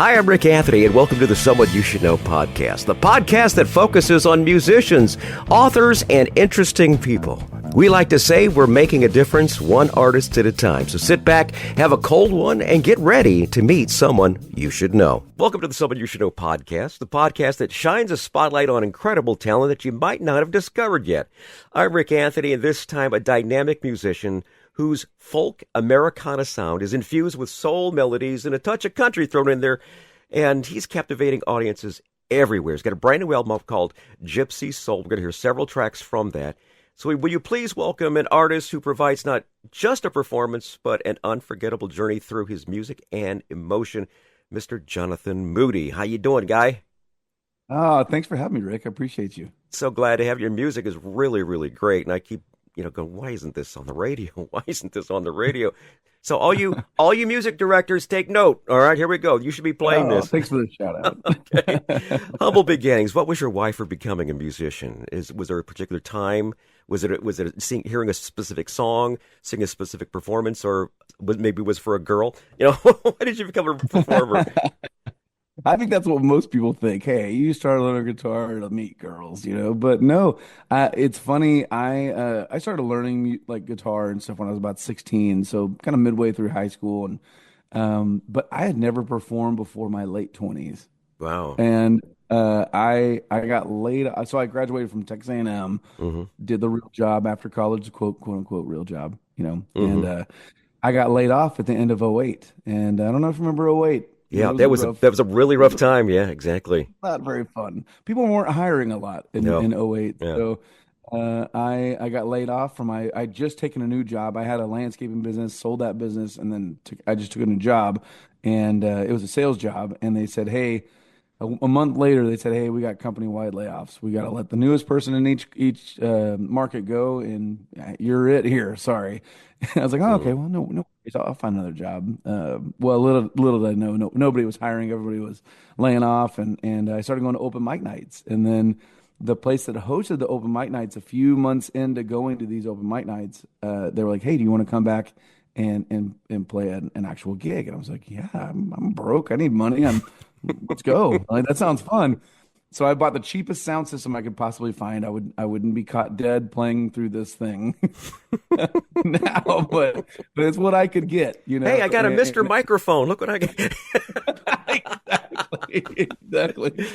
Hi, I'm Rick Anthony, and welcome to the Someone You Should Know podcast, the podcast that focuses on musicians, authors, and interesting people. We like to say we're making a difference one artist at a time. So sit back, have a cold one, and get ready to meet someone you should know. Welcome to the Someone You Should Know podcast, the podcast that shines a spotlight on incredible talent that you might not have discovered yet. I'm Rick Anthony, and this time a dynamic musician whose folk Americana sound is infused with soul melodies and a touch of country thrown in there. And he's captivating audiences everywhere. He's got a brand new album called Gypsy Soul. We're going to hear several tracks from that. So will you please welcome an artist who provides not just a performance, but an unforgettable journey through his music and emotion, Mr. Jonathan Moody. How you doing, guy? Oh, thanks for having me, Rick. I appreciate you. So glad to have you. Your music is really, really great. And I keep going, why isn't this on the radio? Why isn't this on the radio? So all you music directors, take note. All right, here we go. You should be playing this. Thanks for the shout out. Okay. Humble beginnings. What was your why for becoming a musician? Was there a particular time? Was it hearing a specific song, sing a specific performance, or maybe it was for a girl? Why did you become a performer? I think that's what most people think. Hey, you started learning guitar to meet girls, But no, it's funny. I started learning like guitar and stuff when I was about 16, so kind of midway through high school, and but I had never performed before my late 20s. Wow. And I got laid. So I graduated from texasa&m, did the real job after college, quote unquote real job, and I got laid off at the end of '08. And I don't know if you remember '08. Yeah, that was a really rough time. Yeah, exactly. Not very fun. People weren't hiring a lot in '08. Yeah. So I got laid off from I just taken a new job. I had a landscaping business, sold that business, and then I just took a new job, and it was a sales job. And they said, hey, a month later, they said, hey, we got company-wide layoffs. We got to let the newest person in each market go, and you're it here. Sorry. I was like, oh, okay, well, no worries. I'll find another job. Well, little did I know, nobody was hiring. Everybody was laying off, and I started going to open mic nights. And then the place that hosted the open mic nights, a few months into going to these open mic nights, they were like, hey, do you want to come back and play an actual gig? And I was like, yeah, I'm broke. I need money. Let's go. Like, that sounds fun. So I bought the cheapest sound system I could possibly find. I wouldn't be caught dead playing through this thing now, but it's what I could get. Hey, I got a Mr. Microphone. Look what I get. Exactly.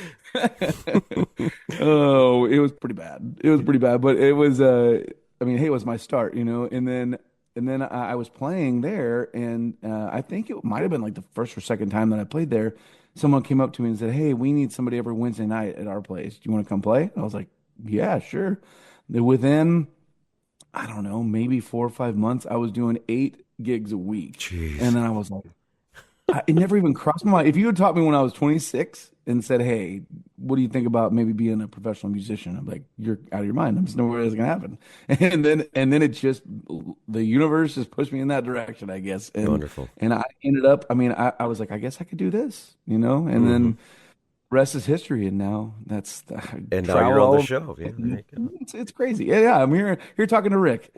Oh, it was pretty bad. But it was. Hey, it was my start. And then I was playing there, and I think it might have been like the first or second time that I played there. Someone came up to me and said, hey, we need somebody every Wednesday night at our place. Do you want to come play? And I was like, yeah, sure. Within, I don't know, maybe 4 or 5 months, I was doing 8 gigs a week. Jeez. And then I was like, it never even crossed my mind. If you had taught me when I was 26 and said, hey, what do you think about maybe being a professional musician? I'm like, you're out of your mind. There's no way it's going to happen. And then it just, the universe just pushed me in that direction, I guess. And, Wonderful. And I ended up, I was like, I guess I could do this, and then rest is history. And now and now you're on the show. Yeah, it's crazy. Yeah. I'm here talking to Rick.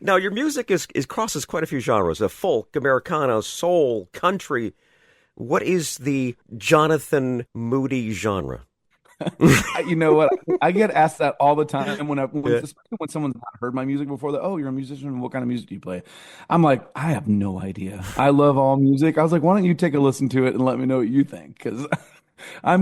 Now, your music is crosses quite a few genres: folk, Americana, soul, country. What is the Jonathan Moody genre? You know what? I get asked that all the time especially when someone's not heard my music before. Oh, you're a musician. What kind of music do you play? I'm like, I have no idea. I love all music. I was like, why don't you take a listen to it and let me know what you think? Because I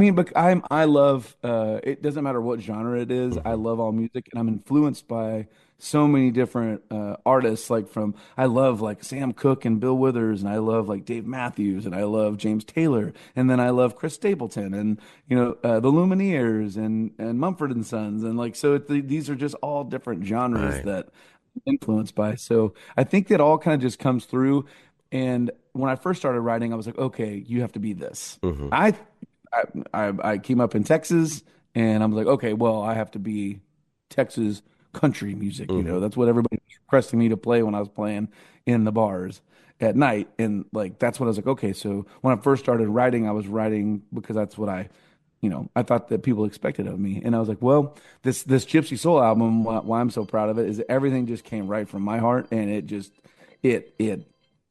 love. It doesn't matter what genre it is. I love all music, and I'm influenced by so many different artists. I love like Sam Cooke and Bill Withers, and I love like Dave Matthews, and I love James Taylor, and then I love Chris Stapleton, and the Lumineers, and Mumford and Sons, and these are just all different genres that I'm influenced by. So I think that all kind of just comes through. And when I first started writing, I was like, okay, you have to be this. I came up in Texas, and I was like, okay, well, I have to be Texas country music. That's what everybody was requesting me to play when I was playing in the bars at night. And that's what I was like, okay. So when I first started writing, I was writing because that's what I thought that people expected of me. And I was like, well, this Gypsy Soul album, why I'm so proud of it is everything just came right from my heart. And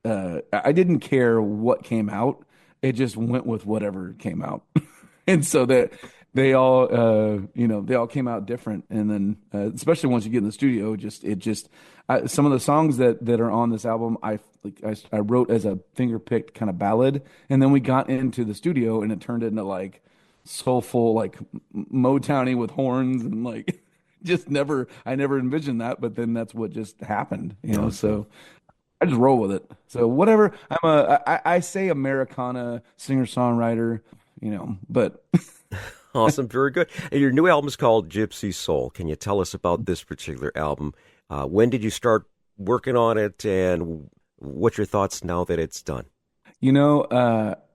I didn't care what came out. it just went with whatever came out. And so that they all they all came out different. And then especially once you get in the studio, some of the songs that are on this album, I wrote as a finger picked kind of ballad, and then we got into the studio and it turned into like soulful, like Motowny with horns, and like I never envisioned that, but then that's what just happened, so I just roll with it. So whatever. I say Americana singer-songwriter, but Awesome. Very good. And your new album is called Gypsy Soul. Can you tell us about this particular album? When did you start working on it, and what's your thoughts now that it's done?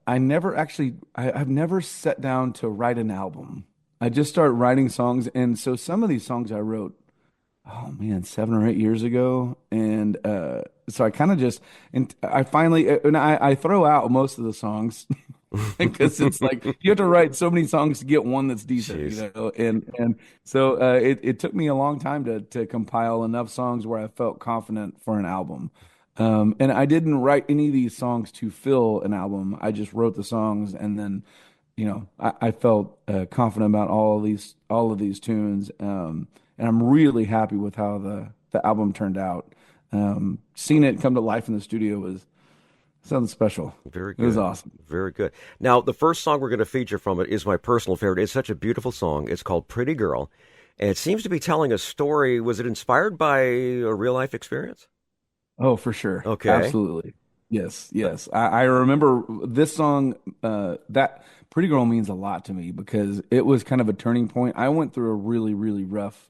I've never sat down to write an album. I just start writing songs. And so some of these songs I wrote, oh man, 7 or 8 years ago. And so I kind of and I finally, and I throw out most of the songs because it's like you have to write so many songs to get one that's decent, Jeez. And so it took me a long time to compile enough songs where I felt confident for an album. And I didn't write any of these songs to fill an album. I just wrote the songs, and then, I felt confident about all of these tunes. And I'm really happy with how the album turned out. Seeing it come to life in the studio was something special. Very It was good. awesome. Very good. Now, the first song we're going to feature from it is my personal favorite. It's such a beautiful song. It's called Pretty Girl. And it seems to be telling a story. Was it inspired by a real life experience? Oh, for sure. Okay. Absolutely. Yes, yes. I remember this song, that Pretty Girl means a lot to me because it was kind of a turning point. I went through a really, really rough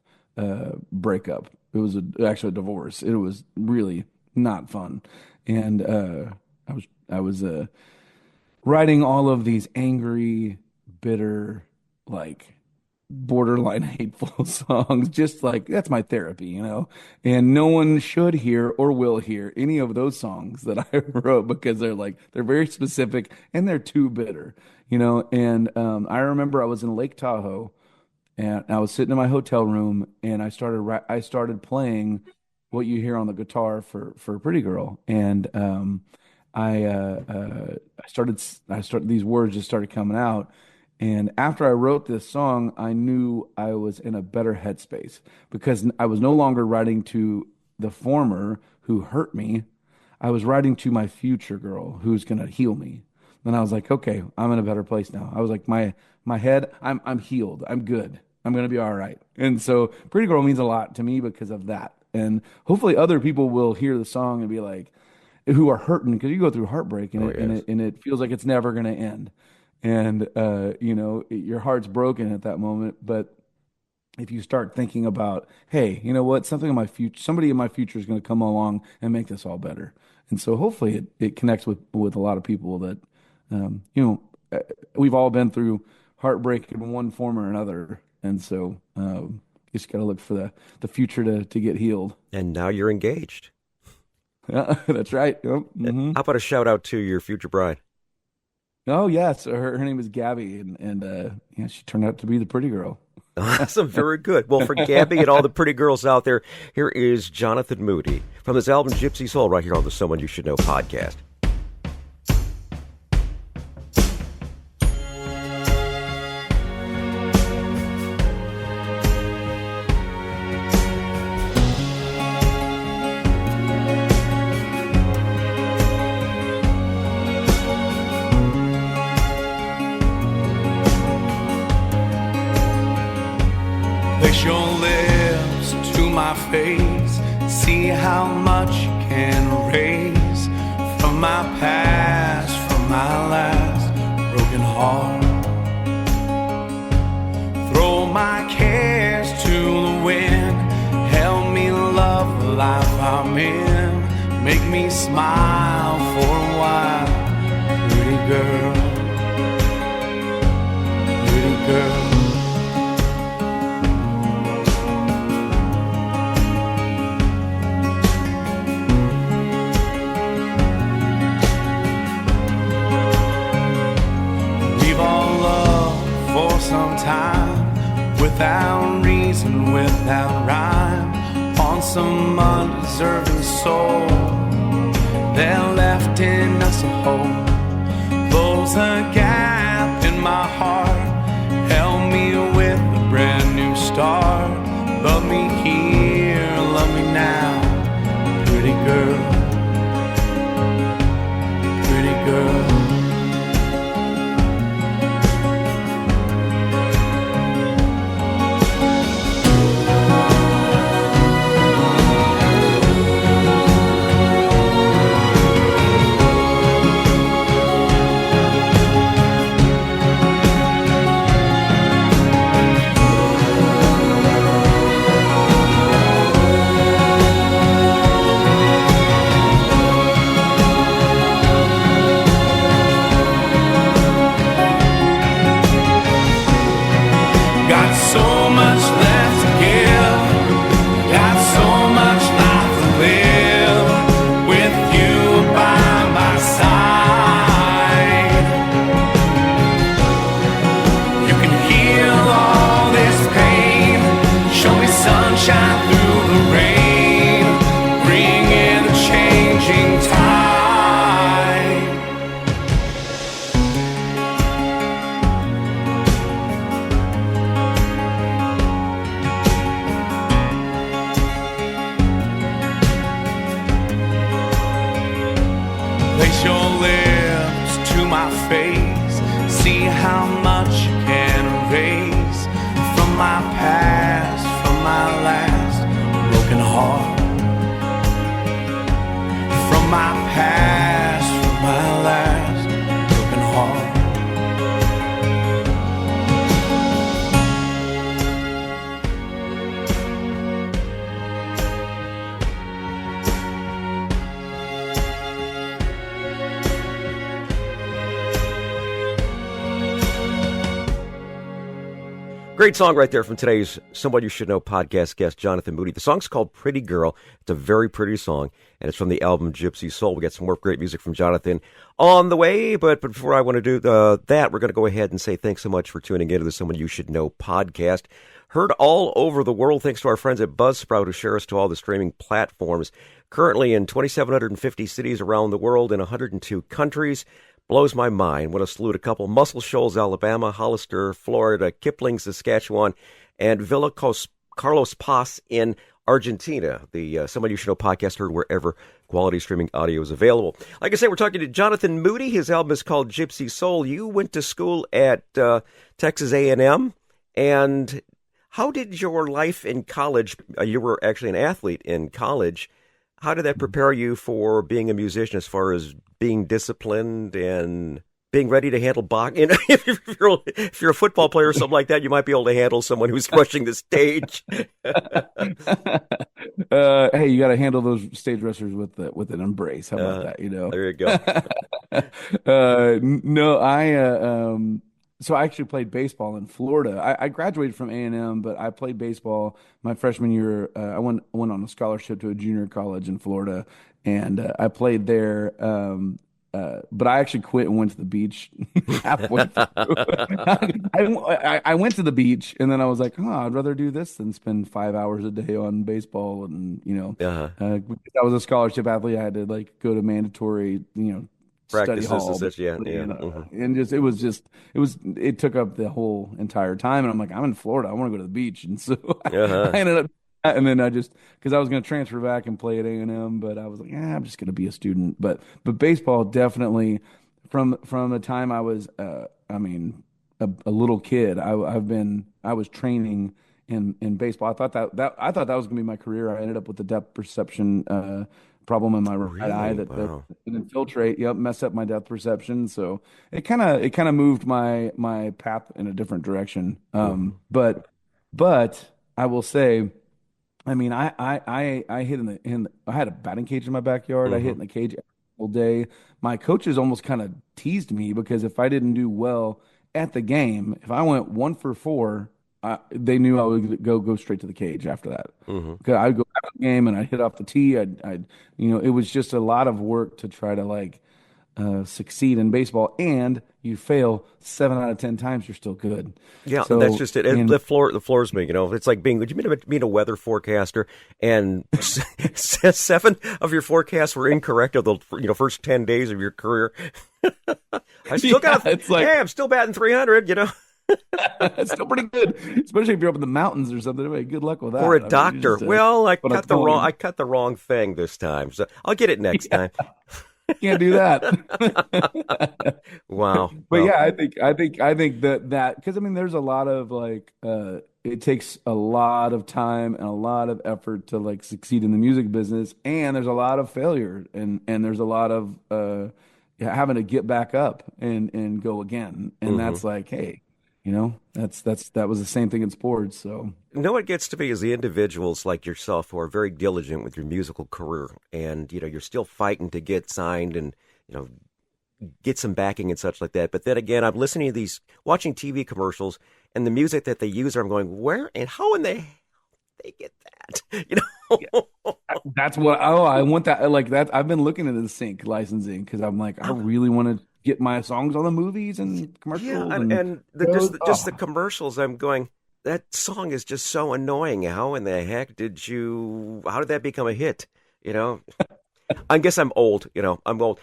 breakup. It was actually a divorce. It was really not fun. And I was writing all of these angry, bitter, like borderline hateful songs, just like that's my therapy. And no one should hear or will hear any of those songs that I wrote because they're very specific and they're too bitter. And I remember I was in Lake Tahoe and I was sitting in my hotel room and I started playing what you hear on the guitar for Pretty Girl. And I started these words just started coming out. And after I wrote this song, I knew I was in a better headspace because I was no longer writing to the former who hurt me. I was writing to my future girl who's gonna heal me. Then I was like, okay, I'm in a better place now. I was like, my head, I'm healed. I'm good. I'm gonna be all right. And so Pretty Girl means a lot to me because of that. And hopefully other people will hear the song and be like, who are hurting because you go through heartbreak and Oh, it and yes. it and it feels like it's never gonna end. And your heart's broken at that moment. But if you start thinking about, hey, you know what, somebody in my future is going to come along and make this all better. And so hopefully it connects with a lot of people that, um, you know, uh, we've all been through heartbreak in one form or another. And so you just got to look for the future to get healed. And now you're engaged. That's right. Yep. Hmm. How about a shout out to your future bride? Oh, yes. Her name is Gabby. And yeah, she turned out to be the pretty girl. Awesome. Very good. Well, for Gabby and all the pretty girls out there, here is Jonathan Moody from his album Gypsy Soul right here on the Someone You Should Know podcast. Place your lips to my face. See how much you can erase from my past, from my last broken heart. Throw my cares to the wind. Help me love the life I'm in. Make me smile for a while. Pretty girl, pretty girl. For some time, without reason, without rhyme, on some undeserving soul, they're left in us a hole. close a gap in my heart, help me with a brand new start. Love me here, love me now, pretty girl, pretty girl. Got so much left to give, got so much life to live, with you by my side. You can heal all this pain, show me sunshine through the rain, bring in a changing tide. Place your lips to my face, see how much you can erase from my past, from my last broken heart. From my past, from my last broken heart. Great song right there from today's Someone You Should Know podcast guest, Jonathan Moody. The song's called Pretty Girl. It's a very pretty song, and it's from the album Gypsy Soul. We got some more great music from Jonathan on the way, but before I want to do that, we're going to go ahead and say thanks so much for tuning into the Someone You Should Know podcast. Heard all over the world thanks to our friends at Buzzsprout who share us to all the streaming platforms. Currently in 2,750 cities around the world in 102 countries. Blows my mind. Want to salute a couple: Muscle Shoals, Alabama; Hollister, Florida; Kipling, Saskatchewan; and Villa Carlos Paz in Argentina. The Someone You Should Know podcast heard wherever quality streaming audio is available. Like I said, we're talking to Jonathan Moody. His album is called Gypsy Soul. You went to school at Texas A&M, and how did your life in college, you were actually an athlete in college, how did that prepare you for being a musician as far as being disciplined and being ready to handle boxing? If you're a football player or something like that, you might be able to handle someone who's rushing the stage. Hey, you got to handle those stage rushers with an embrace. How about that? You know. There you go. No, so I actually played baseball in Florida. I graduated from A&M, but I played baseball my freshman year. I went on a scholarship to a junior college in Florida, and I played there. But I actually quit and went to the beach halfway through. I went to the beach, and then I was like, I'd rather do this than spend 5 hours a day on baseball. And, because I was a scholarship athlete, I had to go to mandatory, study Practices hall. and such, yeah. And it took up the whole entire time. And I'm like, I'm in Florida. I want to go to the beach. And so I ended up, and then because I was going to transfer back and play at A&M, but I was like, I'm just going to be a student. But baseball definitely, from the time I was, a little kid, I was training in baseball. I thought that was going to be my career. I ended up with the depth perception problem in my right eye that infiltrate, mess up my depth perception. So it kind of moved my path in a different direction. But I will say, I hit I had a batting cage in my backyard. I hit in the cage every single day. My coaches almost kind of teased me because if I didn't do well at the game, if I went 1 for 4, they knew I would go straight to the cage after that. Because I'd go after the game and I'd hit off the tee. It was just a lot of work to try to succeed in baseball, and you fail 7 out of 10 times, you're still good. Yeah, that's So, just it. and The floors me. It's like being. Would you mean a weather forecaster? And seven of your forecasts were incorrect of the first 10 days of your career. I still yeah, got. it's like Hey, I'm still batting 300. it's still pretty good, especially if you're up in the mountains or something. Hey, good luck with that. For a I mean, you're doctor. just Well, on a coin. I cut the wrong thing this time, so I'll get it next time. Can't do that. Wow. But Well, yeah, I think that because I mean, there's a lot of like it takes a lot of time and a lot of effort to like succeed in the music business, and there's a lot of failure, and there's a lot of having to get back up and go again, and hmm that's like, hey, that was the same thing in sports. So what gets to me is the individuals like yourself who are very diligent with your musical career, and you're still fighting to get signed and you know get some backing and such like that. But then again, I'm listening to watching TV commercials, and the music that they use, I'm going, where and how in they get that? that's what I want that like that. I've been looking into the sync licensing because I'm like, I really want to get my songs on the movies and Yeah, commercials and, and and the, shows. just the commercials, I'm going, that song is just so annoying. How in the heck how did that become a hit? You know, I guess I'm old, I'm old.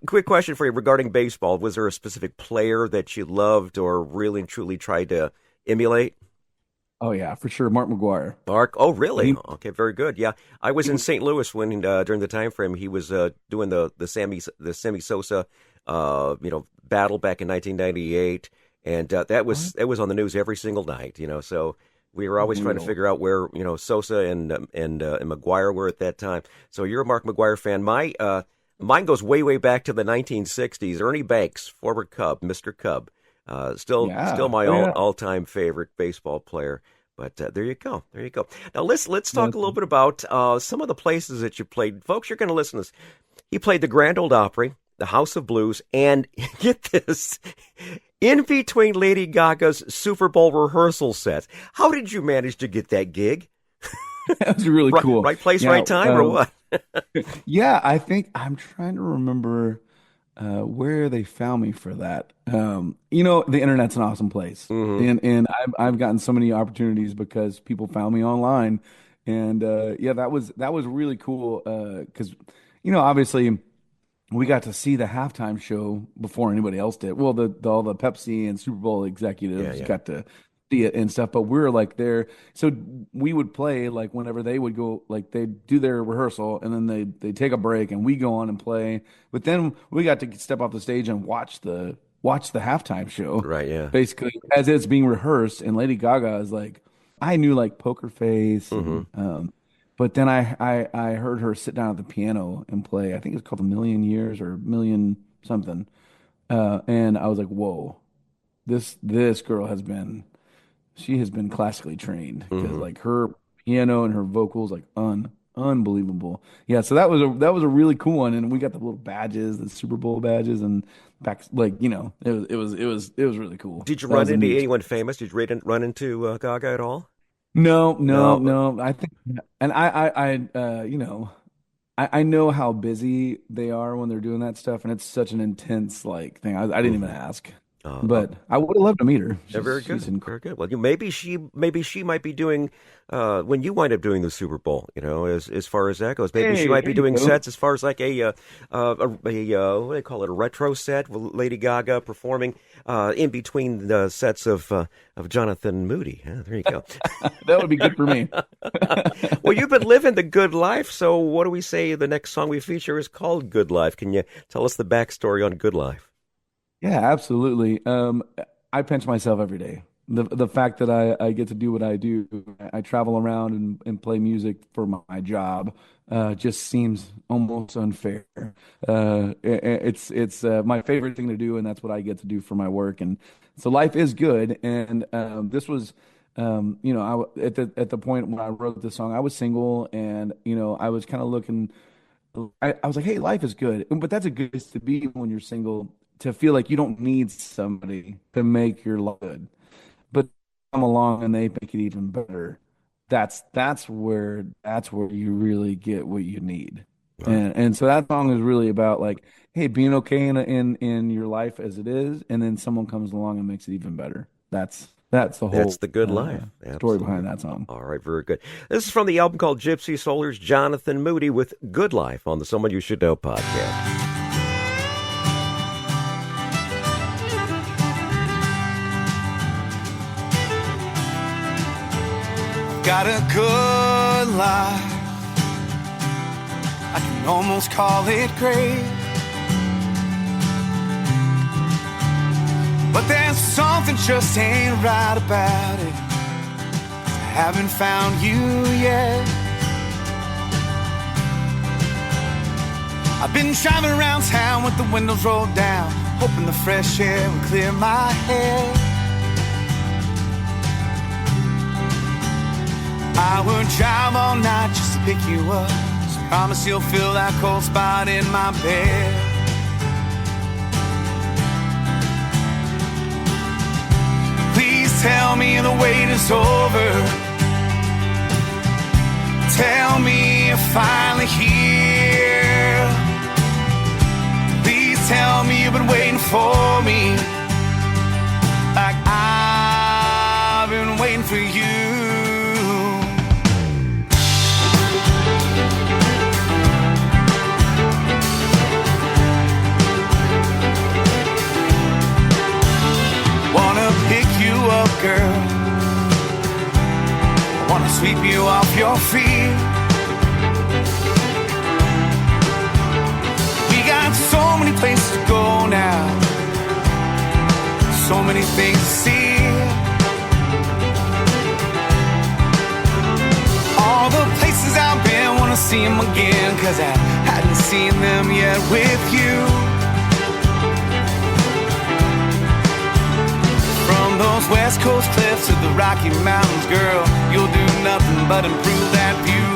Quick question for you regarding baseball. Was there a specific player that you loved or really and truly tried to emulate? Oh yeah, for sure, Mark McGuire. Mark? Oh, really? He, Okay, very good. Yeah, I was he in was, St. Louis when during the time frame he was doing the Sammy Sosa battle back in 1998, and what? that was on the news every single night. So we were always trying to Unreal. figure out where Sosa and McGuire were at that time. So you're a Mark McGuire fan. Mine goes way back to the 1960s. Ernie Banks, former Cub, Mr. Cub, still Yeah. my Oh yeah. all time favorite baseball player. But there you go, there you go. Now let's talk a That's, little bit about some of the places that you played, folks. You're going to listen to this. He played the Grand Ole Opry, the House of Blues, and get this, in between Lady Gaga's Super Bowl rehearsal sets. How did you manage to get that gig? that was really Right, cool. right place, Yeah. right time, or what? Yeah. I think I'm trying to remember where they found me for that. The internet's an awesome place, hmm and I've gotten so many opportunities because people found me online, and yeah, that was really cool. Because obviously we got to see the halftime show before anybody else did. Well, all the Pepsi and Super Bowl Yeah, executives yeah. got to see it and stuff, but we were like there. So we would play like whenever they would go, like they'd do their rehearsal and then they take a break and we go on and play. But then we got to step off the stage and watch the halftime show, Right, yeah. basically as it's being rehearsed. And Lady Gaga is like, I knew like Poker Face hmm and but then I heard her sit down at the piano and play. I think it's called A Million Years or Million something. And I was like, whoa, this girl she has been classically trained because hmm like her piano and her vocals like unbelievable. Yeah, so that was a really cool one, and we got the little badges, the Super Bowl badges, and back like it was really cool. Did you That run was a into neat anyone experience. famous? Did you run into Gaga at all? No, no, No. no. I think, and I know how busy they are when they're doing that stuff, and it's such an intense like thing. I didn't even hmm ask, Uh, uh, but I would have loved to meet her. Yeah, very She's good, incredible. very good. Well, maybe she might be doing when you wind up doing the Super Bowl. As far as that goes, maybe she Hey, might there be you doing go. sets as far as like what do they call it, a retro set with Lady Gaga performing in between the sets of Jonathan Moody. Yeah, there you go. That would be good for me. Well, you've been living the good life. So, what do we say? The next song we feature is called "Good Life." Can you tell us the backstory on "Good Life"? Yeah, absolutely. I pinch myself every day. The fact that I get to do what I do, I travel around and play music for my job, just seems almost unfair. It's my favorite thing to do, and that's what I get to do for my work. And so life is good. And this was, at the point when I wrote this song, I was single, and I was kind of looking. I was like, hey, life is good. But that's a good place to be when you're single, to feel like you don't need somebody to make your life good. But come along and they make it even better. That's where you really get what you need. And so that song is really about like, hey, being okay in your life as it is, and then someone comes along and makes it even better. That's the That's whole the good life. story Absolutely. behind that song. All right, very good. This is from the album called Gypsy Soul's Jonathan Moody with Good Life on the Someone You Should Know podcast. Got a good life, I can almost call it great. But there's something just ain't right about it. I haven't found you yet. I've been driving around town with the windows rolled down, hoping the fresh air will clear my head. I would drive all night just to pick you up, so promise you'll fill that cold spot in my bed. Please tell me the wait is over. Tell me you're finally here. Please tell me you've been waiting for me, like I've been waiting for you. Wanna pick you up, girl. I wanna sweep you off your feet. We got so many places to go now, so many things to see. All the places I've been, wanna see them again, 'cause I hadn't seen them yet with you. Those West Coast cliffs to the Rocky Mountains, girl, you'll do nothing but improve that view.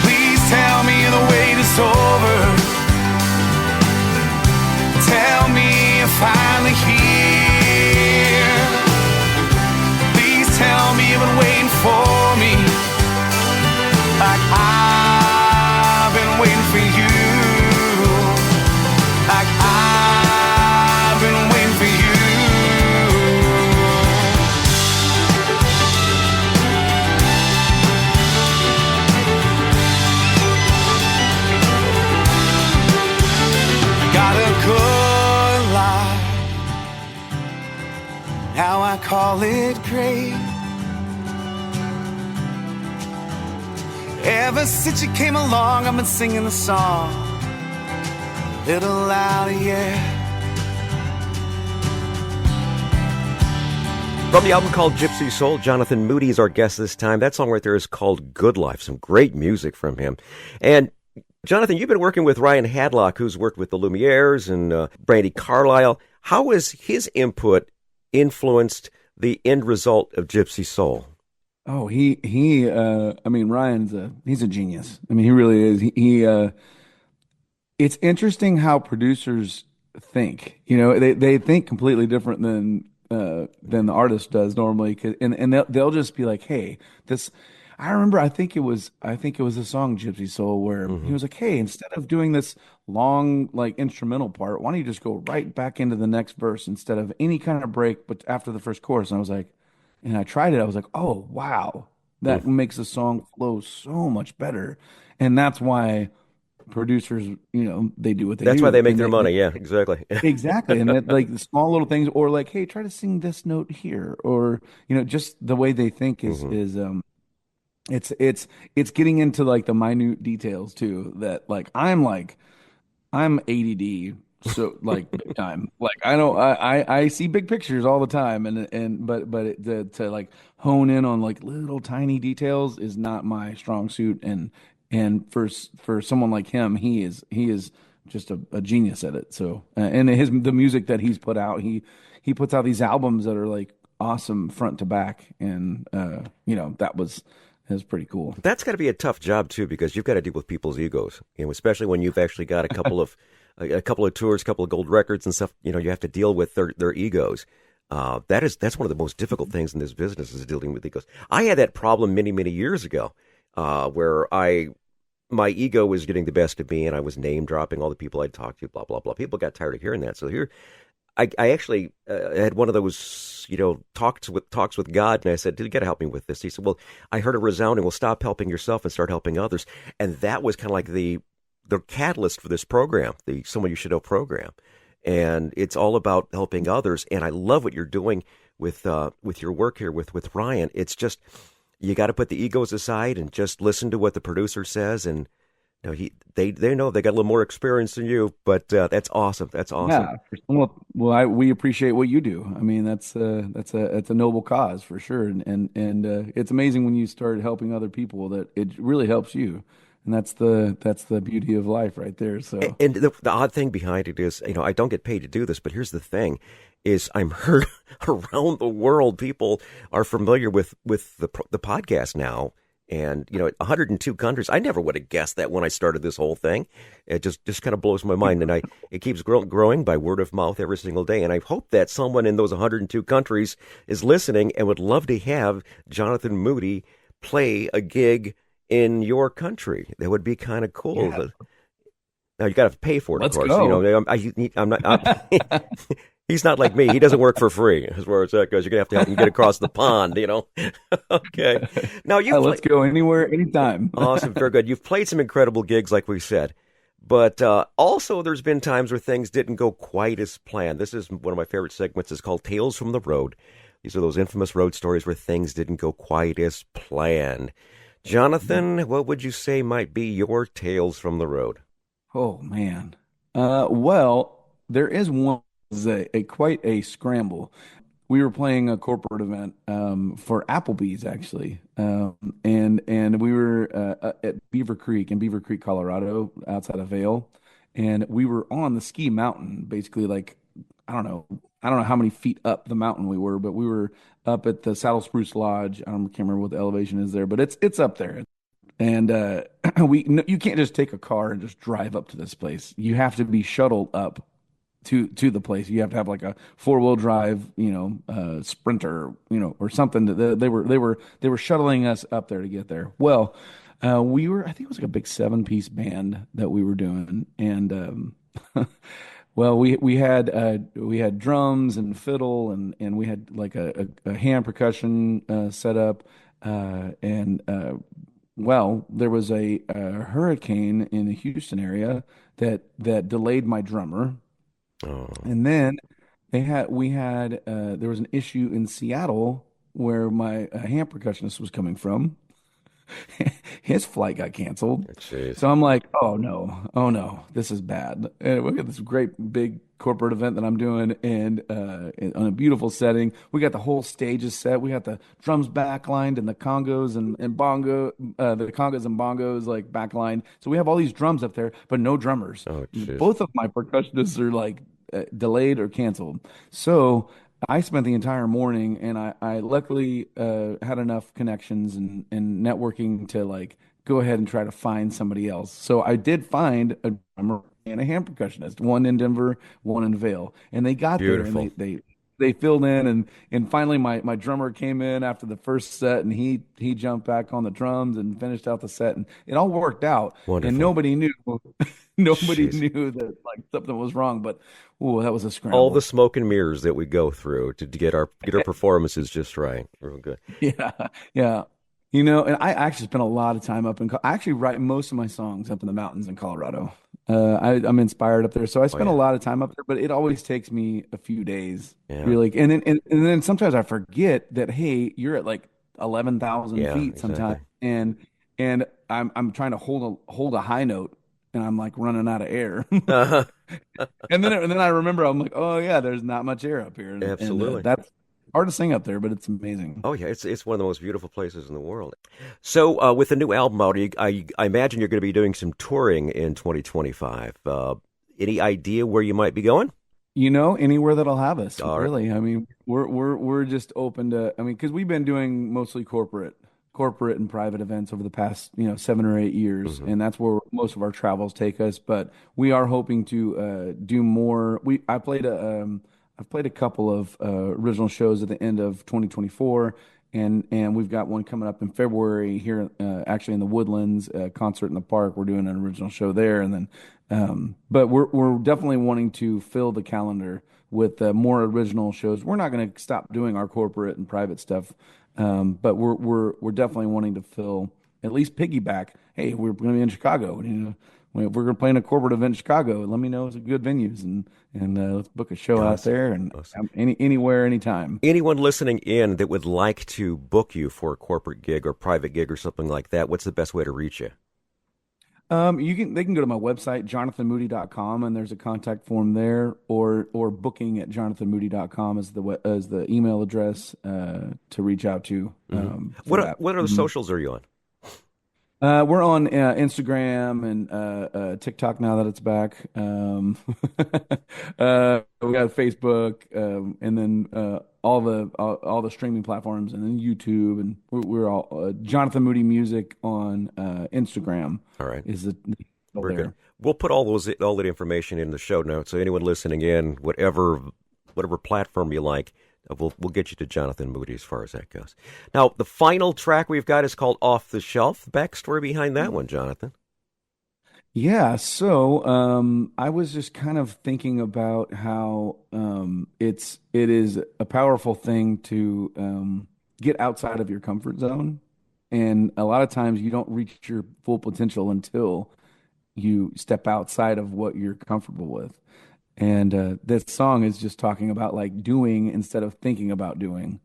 Please tell me the wait is over. Tell me you're finally here. Please tell me you've been waiting for me, like I've been waiting for you. Like I've been waiting for you. Got a good life, now I call it great. Ever since you came along, I've been singing the song little louder, yeah. From the album called Gypsy Soul, Jonathan Moody is our guest this time. That song right there is called Good Life. Some great music from him. And Jonathan, you've been working with Ryan Hadlock, who's worked with the Lumieres and Brandy Carlisle. How has his input influenced the end result of Gypsy Soul? Oh, I mean, he's a genius. I mean, he really is. It's interesting how producers think. You know, they think completely different than the artist does normally. And they'll just be like, "Hey, this." I remember. I think it was the song "Gypsy Soul" where he was like, "Hey, instead of doing this long like instrumental part, why don't you just go right back into the next verse instead of any kind of break, but after the first chorus?" And I was like, and I tried it. I was like, "Oh wow, that makes the song flow so much better." And that's why producers, they do what they do. That's why they make their money. Yeah, exactly. Exactly. And that, like the small little things, or like, hey, try to sing this note here, or just the way they think is it's getting into like the minute details too, that I'm ADD, so like big time. Like I see big pictures all the time, to like hone in on like little tiny details is not my strong suit. And for someone like him, he is just a genius at it. So and the music that he's put out, he puts out these albums that are like awesome front to back, and that was pretty cool. That's got to be a tough job too, because you've got to deal with people's egos, especially when you've actually got a couple of tours, a couple of gold records and stuff. You have to deal with their egos. That's one of the most difficult things in this business is dealing with egos. I had that problem many, many years ago, where my ego was getting the best of me, and I was name dropping all the people I'd talked to, blah blah blah. People got tired of hearing that. So here, I actually had one of those, talks with God, and I said, "You got to help me with this." He said, "Well, I heard a resounding, well, stop helping yourself and start helping others," and that was kind of like the catalyst for this program, the Someone You Should Know program, and it's all about helping others. And I love what you're doing with your work here with Ryan. It's just you got to put the egos aside and just listen to what the producer says, and they know they got a little more experience than you, but that's awesome. That's awesome. Yeah. We appreciate what you do. I mean, that's a noble cause for sure. And it's amazing when you start helping other people that it really helps you. And that's the beauty of life right there. So, and the odd thing behind it is, I don't get paid to do this, but here's the thing: is I'm heard around the world. People are familiar with the podcast now, and 102 countries. I never would have guessed that when I started this whole thing. It just kind of blows my mind, and it keeps growing by word of mouth every single day. And I hope that someone in those 102 countries is listening and would love to have Jonathan Moody play a gig in your country. That would be kind of cool. Yeah. Now you got to pay for it, Let's of course. go. I'm not. He's not like me. He doesn't work for free, as far as that goes. You're gonna have to help him get across the pond, Okay. Now let's go anywhere, anytime. Awesome, very good. You've played some incredible gigs, like we said, but also there's been times where things didn't go quite as planned. This is one of my favorite segments. It's called Tales from the Road. These are those infamous road stories where things didn't go quite as planned. Jonathan, what would you say might be your tales from the road? Oh man. Well, there is one quite a scramble. We were playing a corporate event for Applebee's actually, and we were at Beaver Creek in Beaver Creek, Colorado, outside of Vail, and we were on the ski mountain, basically like I don't know how many feet up the mountain we were, but we were up at the Saddle Spruce Lodge. Can't remember what the elevation is there, but it's up there. And you can't just take a car and just drive up to this place. You have to be shuttled up to the place. You have to have like a 4-wheel drive, Sprinter, or something. They were shuttling us up there to get there. Well, I think it was like a big 7-piece band that we were doing, and well, we had drums and fiddle, and we had like a hand percussion set up, and well, there was a hurricane in the Houston area that delayed my drummer. Oh. And then there was an issue in Seattle where my hand percussionist was coming from. His flight got canceled. Jeez. So I'm like, oh no, this is bad. And we got this great big corporate event that I'm doing, and on a beautiful setting. We got the whole stages set. We got the drums backlined and the congos and the congas and bongos like backlined. So we have all these drums up there, but no drummers. Oh, jeez. Both of my percussionists are like delayed or canceled. So I spent the entire morning, and I luckily had enough connections and networking to like go ahead and try to find somebody else. So I did find a drummer and a hand percussionist, one in Denver, one in Vail, and they got Beautiful. there, and they filled in, and finally my drummer came in after the first set, and he jumped back on the drums and finished out the set, and it all worked out. Wonderful. And nobody knew Jeez. that like something was wrong, but that was a scramble. All the smoke and mirrors that we go through to get our performances just right. Real good. Yeah. And I actually spent a lot of time I actually write most of my songs up in the mountains in Colorado. I'm inspired up there, so I spend a lot of time up there, but it always takes me a few days, really. And then sometimes I forget that, hey, you're at like 11,000 feet sometimes, exactly. and I'm trying to hold a high note, and I'm like running out of air. Uh-huh. And then I remember, I'm like, oh yeah, there's not much air up here. Absolutely. And that's hard to sing up there, but it's amazing. Oh yeah, it's one of the most beautiful places in the world. So with the new album out, I imagine you're going to be doing some touring in 2025. Any idea where you might be going? Anywhere that'll have us. All right. Really. I mean, we're just open to. I mean, because we've been doing mostly corporate and private events over the past 7 or 8 years, Mm-hmm. and that's where most of our travels take us. But we are hoping to do more. I played I've played a couple of original shows at the end of 2024, and we've got one coming up in February here, actually in the Woodlands, concert in the park. We're doing an original show there, and then but we're definitely wanting to fill the calendar with more original shows. We're not going to stop doing our corporate and private stuff, but we're definitely wanting to fill, at least piggyback. Hey, we're going to be in Chicago. You know, if we're going to play in a corporate event in Chicago, let me know some good venues, and let's book a show out there, and anywhere, anytime. Anyone listening in that would like to book you for a corporate gig or private gig or something like that, what's the best way to reach you? They can go to my website, jonathanmoody.com, and there's a contact form there, or booking at jonathanmoody.com is the email address to reach out to. What other socials are you on? We're on Instagram and TikTok now that it's back. We got Facebook, and then all the streaming platforms, and then YouTube, and we're all Jonathan Moody Music on Instagram. All right, is the We're good. We'll put all that information in the show notes, so anyone listening in, whatever platform you like, we'll get you to Jonathan Moody as far as that goes. Now, the final track we've got is called Off the Shelf. Backstory behind that one, Jonathan. Yeah, so I was just kind of thinking about how it is a powerful thing to get outside of your comfort zone, and a lot of times you don't reach your full potential until you step outside of what you're comfortable with. And this song is just talking about like doing instead of thinking about doing.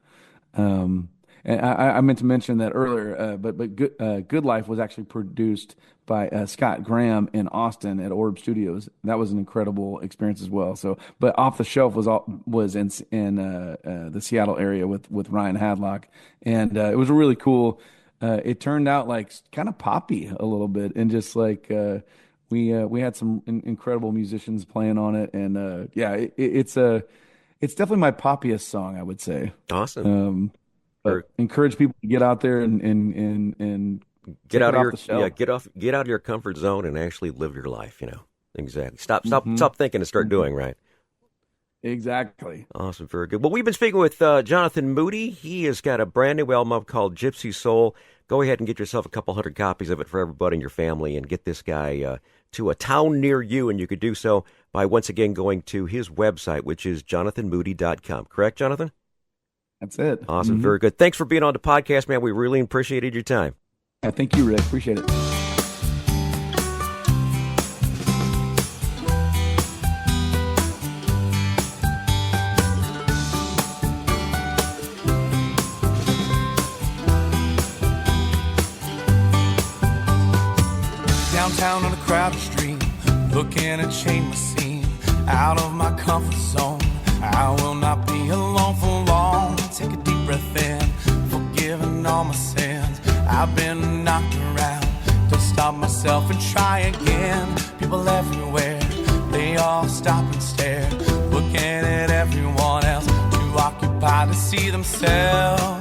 And I meant to mention that earlier, but Good Life was actually produced by Scott Graham in Austin at Orb Studios. That was an incredible experience as well. So, but Off the Shelf was in the Seattle area with Ryan Hadlock, and it was really cool. It turned out like kind of poppy a little bit, and just like we had some incredible musicians playing on it, and it's definitely my poppiest song, I would say. Awesome. But encourage people to get out there and get out of your comfort zone and actually live your life. You know, exactly. Stop thinking and start doing. Right. Exactly. Awesome. Very good. Well, we've been speaking with Jonathan Moody. He has got a brand new album up called Gypsy Soul. Go ahead and get yourself a couple hundred copies of it for everybody in your family, and get this guy to a town near you. And you could do so by once again going to his website, which is jonathanmoody.com. Correct, Jonathan? That's it. Awesome. Mm-hmm. Very good. Thanks for being on the podcast, man. We really appreciated your time. Yeah, thank you, Rick. Appreciate it. Downtown on a crowded street, looking at change my scene, out of my comfort zone. I will not be alone for long. Take a deep breath in, forgiving all my sins. I've been knocked around, don't stop myself and try again. People everywhere, they all stop and stare, looking at everyone else, too occupied to see themselves.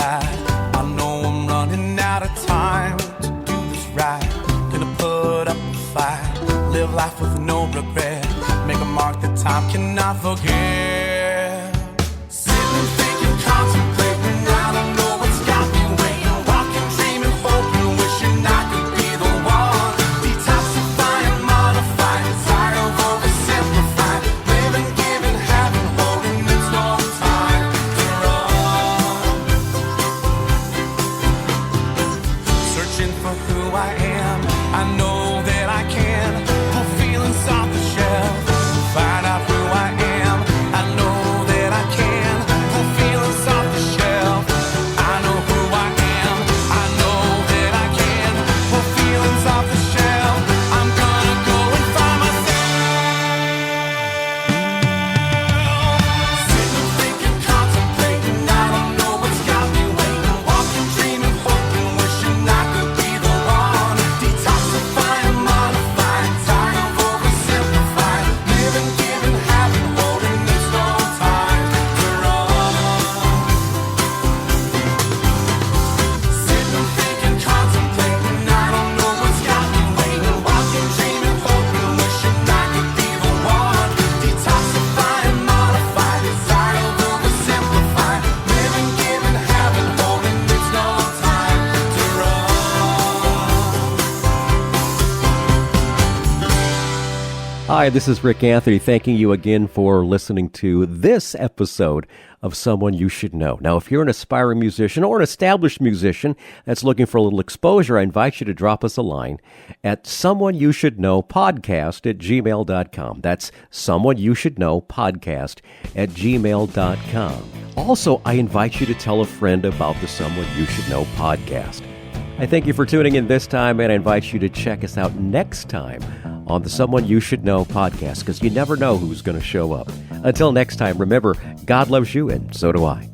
I know I'm running out of time to do this right. Gonna put up a fight, live life with no regret, make a mark that time cannot forget. Sitting and thinking, contemplating, I don't know what's got me waiting, walking, dreaming, hoping, wishing I could be the one. Detoxifying, modifying, tired of oversimplifying, living, giving, having, holding, it's no time to run. Searching for who I am, I know that I can fulfill inside the Hi, this is Rick Anthony, thanking you again for listening to this episode of Someone You Should Know. Now, if you're an aspiring musician or an established musician that's looking for a little exposure, I invite you to drop us a line at someoneyoushouldknowpodcast@gmail.com. That's someoneyoushouldknowpodcast@gmail.com. Also, I invite you to tell a friend about the Someone You Should Know podcast. I thank you for tuning in this time, and I invite you to check us out next time on the Someone You Should Know podcast, because you never know who's going to show up. Until next time, remember, God loves you, and so do I.